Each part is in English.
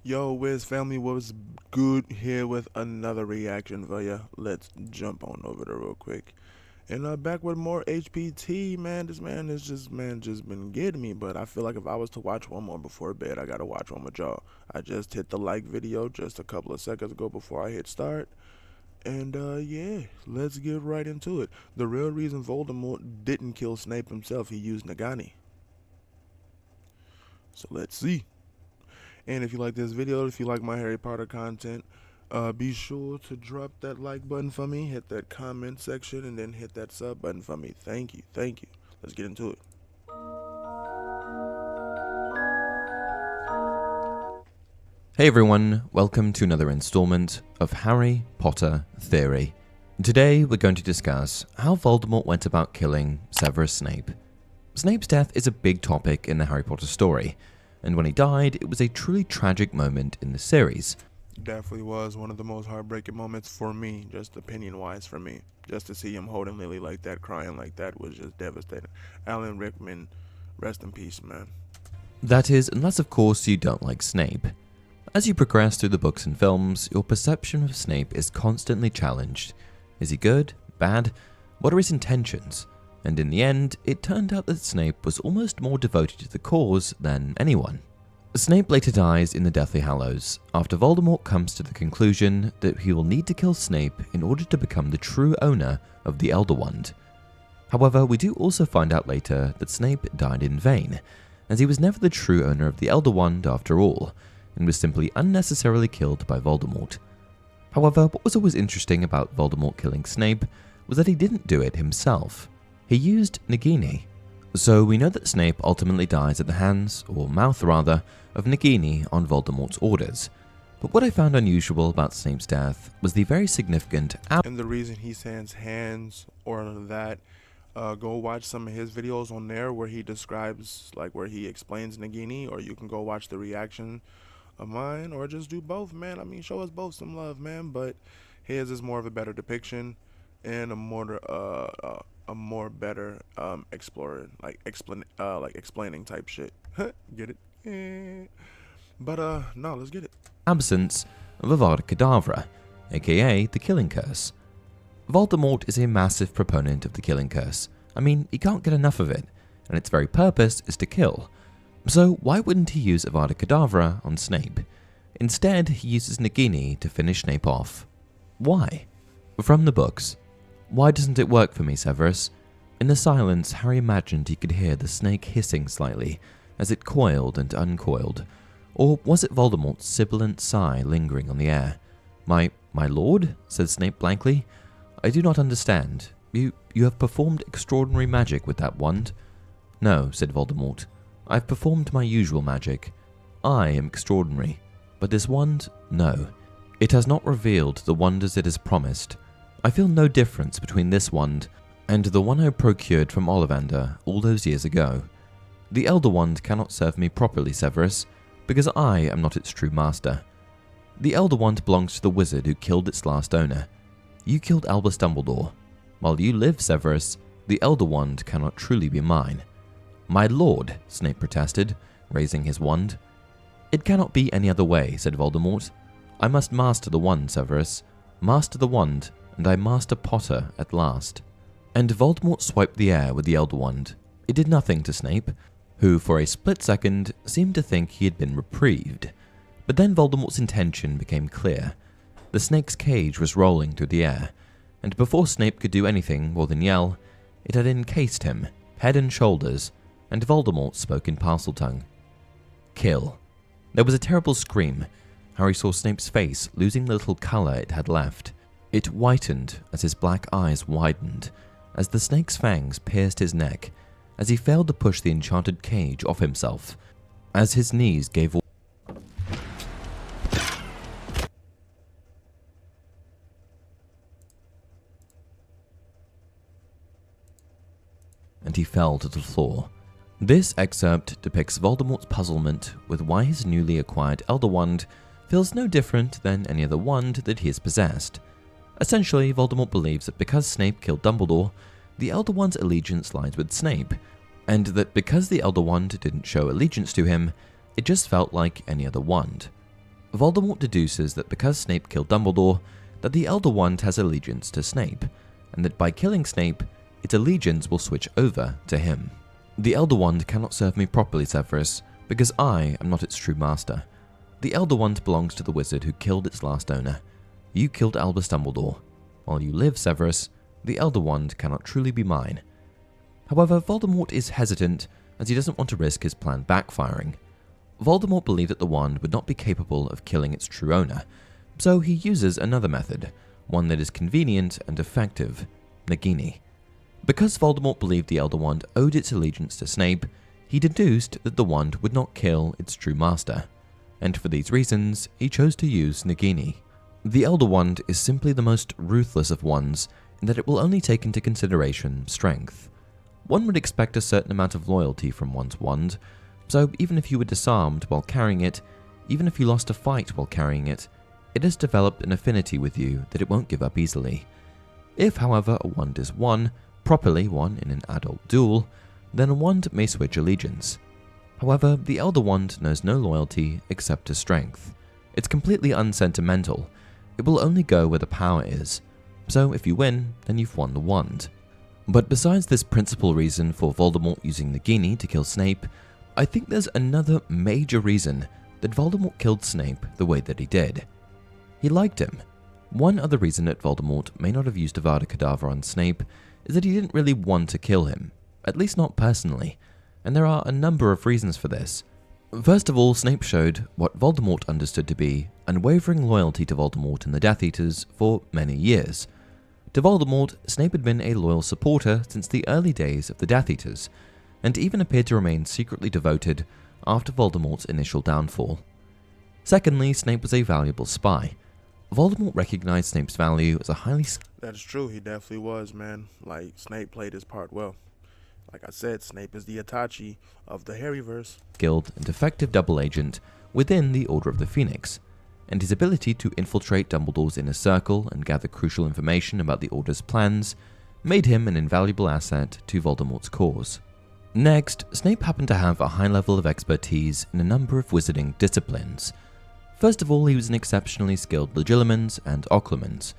Yo, Wiz family, was good here with another reaction for ya. Let's jump on over there real quick. And back with more HPT, man. This man is just been getting me. But I feel like if I was to watch one more before bed, I gotta watch one with y'all. I just hit the like video just a couple of seconds ago before I hit start. And yeah, let's get right into it. The real reason Voldemort didn't kill Snape himself, he used Nagini. So let's see. And if you like this video, if you like my Harry Potter content, be sure to drop that like button for me, hit that comment section, and then hit that sub button for me. Thank you, thank you. Let's get into it. Hey everyone, welcome to another installment of Harry Potter Theory. Today we're going to discuss how Voldemort went about killing Severus Snape. Snape's death is a big topic in the Harry Potter story, and when he died, it was a truly tragic moment in the series. Definitely was one of the most heartbreaking moments for me, just opinion-wise for me. Just to see him holding Lily like that, crying like that was just devastating. Alan Rickman, rest in peace, man. That is, unless of course you don't like Snape. As you progress through the books and films, your perception of Snape is constantly challenged. Is he good? Bad? What are his intentions? And in the end, it turned out that Snape was almost more devoted to the cause than anyone. Snape later dies in the Deathly Hallows, after Voldemort comes to the conclusion that he will need to kill Snape in order to become the true owner of the Elder Wand. However, we do also find out later that Snape died in vain, as he was never the true owner of the Elder Wand after all, and was simply unnecessarily killed by Voldemort. However, what was always interesting about Voldemort killing Snape was that he didn't do it himself. He used Nagini. So we know that Snape ultimately dies at the hands, or mouth rather, of Nagini on Voldemort's orders. But what I found unusual about Snape's death was the very significant And the reason he sends hands or that, go watch some of his videos on there where he describes, like where he explains Nagini, or you can go watch the reaction of mine, or just do both, man. I mean, show us both some love, man. But his is more of a better depiction and a more better explorer, like explaining type shit. Get it? But no, let's get it. absence of Avada Kedavra, aka the Killing Curse. Voldemort is a massive proponent of the Killing Curse. I mean, he can't get enough of it, and its very purpose is to kill. So why wouldn't he use Avada Kedavra on Snape? Instead, he uses Nagini to finish Snape off. Why? From the books. Why doesn't it work for me, Severus? In the silence, Harry imagined he could hear the snake hissing slightly as it coiled and uncoiled. Or was it Voldemort's sibilant sigh lingering on the air? My lord? Said Snape blankly. I do not understand. You have performed extraordinary magic with that wand. No, said Voldemort. I've performed my usual magic. I am extraordinary. But this wand? No. It has not revealed the wonders it has promised. I feel no difference between this wand and the one I procured from Ollivander all those years ago. The Elder Wand cannot serve me properly, Severus, because I am not its true master. The Elder Wand belongs to the wizard who killed its last owner. You killed Albus Dumbledore. While you live, Severus, the Elder Wand cannot truly be mine. My lord, Snape protested, raising his wand. It cannot be any other way, said Voldemort. I must master the wand, Severus. Master the wand, and I master Potter at last. And Voldemort swiped the air with the Elder Wand. It did nothing to Snape, who for a split second seemed to think he had been reprieved. But then Voldemort's intention became clear. The snake's cage was rolling through the air, and before Snape could do anything more than yell, it had encased him, head and shoulders, and Voldemort spoke in Parseltongue. Kill. There was a terrible scream. Harry saw Snape's face losing the little colour it had left. It whitened as his black eyes widened, as the snake's fangs pierced his neck, as he failed to push the enchanted cage off himself, as his knees gave way, and he fell to the floor. This excerpt depicts Voldemort's puzzlement with why his newly acquired Elder Wand feels no different than any other wand that he has possessed. Essentially, Voldemort believes that because Snape killed Dumbledore, the Elder Wand's allegiance lies with Snape, and that because the Elder Wand didn't show allegiance to him, it just felt like any other wand. Voldemort deduces that because Snape killed Dumbledore, that the Elder Wand has allegiance to Snape, and that by killing Snape, its allegiance will switch over to him. The Elder Wand cannot serve me properly, Severus, because I am not its true master. The Elder Wand belongs to the wizard who killed its last owner. You killed Albus Dumbledore. While you live, Severus, the Elder Wand cannot truly be mine. However, Voldemort is hesitant as he doesn't want to risk his plan backfiring. Voldemort believed that the wand would not be capable of killing its true owner, so he uses another method, one that is convenient and effective, Nagini. Because Voldemort believed the Elder Wand owed its allegiance to Snape, he deduced that the wand would not kill its true master, and for these reasons, he chose to use Nagini. The Elder Wand is simply the most ruthless of wands in that it will only take into consideration strength. One would expect a certain amount of loyalty from one's wand, so even if you were disarmed while carrying it, even if you lost a fight while carrying it, it has developed an affinity with you that it won't give up easily. If, however, a wand is won, properly won in an adult duel, then a wand may switch allegiance. However, the Elder Wand knows no loyalty except to strength. It's completely unsentimental. It will only go where the power is. So if you win, then you've won the wand. But besides this principal reason for Voldemort using Nagini to kill Snape, I think there's another major reason that Voldemort killed Snape the way that he did. He liked him. One other reason that Voldemort may not have used Avada Kedavra on Snape is that he didn't really want to kill him, at least not personally, and there are a number of reasons for this. First of all, Snape showed what Voldemort understood to be unwavering loyalty to Voldemort and the Death Eaters for many years. To Voldemort, Snape had been a loyal supporter since the early days of the Death Eaters, and even appeared to remain secretly devoted after Voldemort's initial downfall. Secondly, Snape was a valuable spy. Voldemort recognized Snape's value as a highly... That's true, he definitely was, man. Like, Snape played his part well. Like I said, Snape is the Itachi of the Harryverse. ...skilled and effective double agent within the Order of the Phoenix, and his ability to infiltrate Dumbledore's inner circle and gather crucial information about the Order's plans made him an invaluable asset to Voldemort's cause. Next, Snape happened to have a high level of expertise in a number of wizarding disciplines. First of all, he was an exceptionally skilled Legilimens and Occlumens,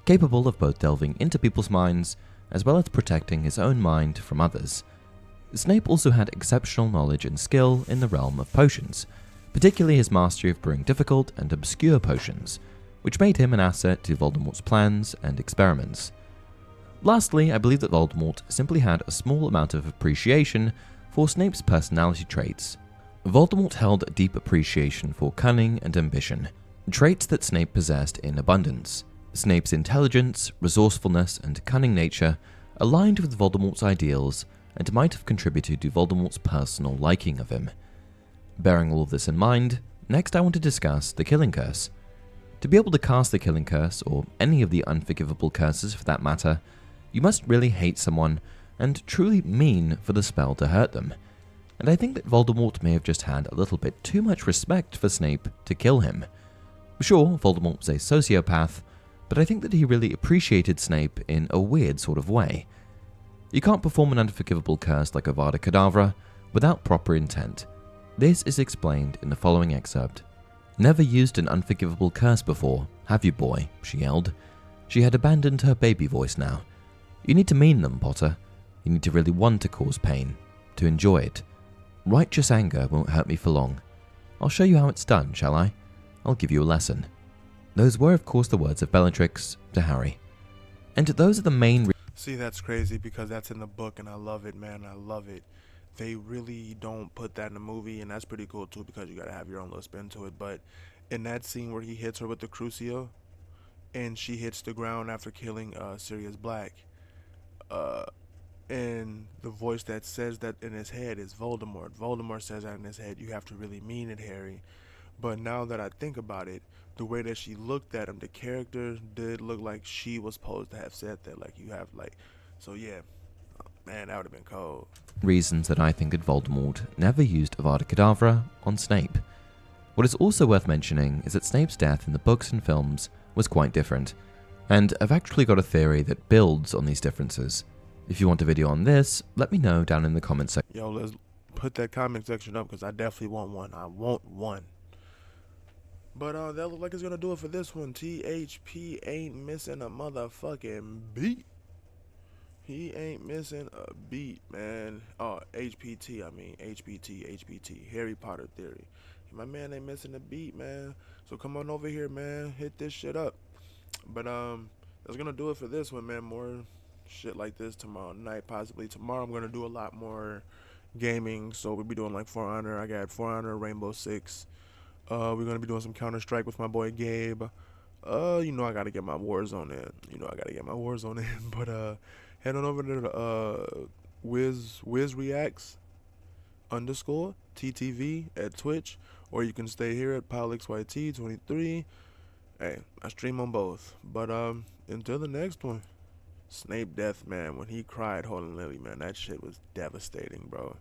capable of both delving into people's minds as well as protecting his own mind from others. Snape also had exceptional knowledge and skill in the realm of potions, particularly his mastery of brewing difficult and obscure potions, which made him an asset to Voldemort's plans and experiments. Lastly, I believe that Voldemort simply had a small amount of appreciation for Snape's personality traits. Voldemort held a deep appreciation for cunning and ambition, traits that Snape possessed in abundance. Snape's intelligence, resourcefulness, and cunning nature aligned with Voldemort's ideals and might have contributed to Voldemort's personal liking of him. Bearing all of this in mind, next I want to discuss the Killing Curse. To be able to cast the Killing Curse, or any of the unforgivable curses for that matter, you must really hate someone and truly mean for the spell to hurt them. And I think that Voldemort may have just had a little bit too much respect for Snape to kill him. Sure, Voldemort was a sociopath, but I think that he really appreciated Snape in a weird sort of way. You can't perform an unforgivable curse like Avada Kedavra without proper intent. This is explained in the following excerpt. "Never used an unforgivable curse before, have you, boy?" she yelled. She had abandoned her baby voice now. "You need to mean them, Potter. You need to really want to cause pain, to enjoy it. Righteous anger won't hurt me for long. I'll show you how it's done, shall I? I'll give you a lesson." Those were, of course, the words of Bellatrix to Harry. And those are the main See, that's crazy because that's in the book and I love it, man. I love it. They really don't put that in the movie, and that's pretty cool too because you gotta have your own little spin to it. But in that scene where he hits her with the Crucio and she hits the ground after killing Sirius Black, and the voice that says that in his head is Voldemort. Voldemort says that in his head. You have to really mean it, Harry. But now that I think about it, the way that she looked at him, the character did look like she was supposed to have said that. Like, you have, like, so yeah, man, that would have been cold. Reasons that I think that Voldemort never used Avada Kedavra on Snape. What is also worth mentioning is that Snape's death in the books and films was quite different, and I've actually got a theory that builds on these differences. If you want a video on this, let me know down in the comments section. Yo, let's put that comment section up because I definitely want one. I want one. But that look like it's gonna do it for this one. THP ain't missing a motherfucking beat. He ain't missing a beat, man. Oh, HPT, I mean HPT, Harry Potter theory. My man ain't missing a beat, man. So come on over here, man. Hit this shit up. But that's gonna do it for this one, man. More shit like this tomorrow night, possibly tomorrow. I'm gonna do a lot more gaming. So we'll be doing like For Honor. I got For Honor, Rainbow Six. We're gonna be doing some Counter Strike with my boy Gabe. I gotta get my Warzone in. But head on over to the Wiz Reacts underscore TTV at Twitch, or you can stay here at PyleXYT23. Hey, I stream on both. But until the next one, Snape death, man. When he cried holding Lily, man, that shit was devastating, bro.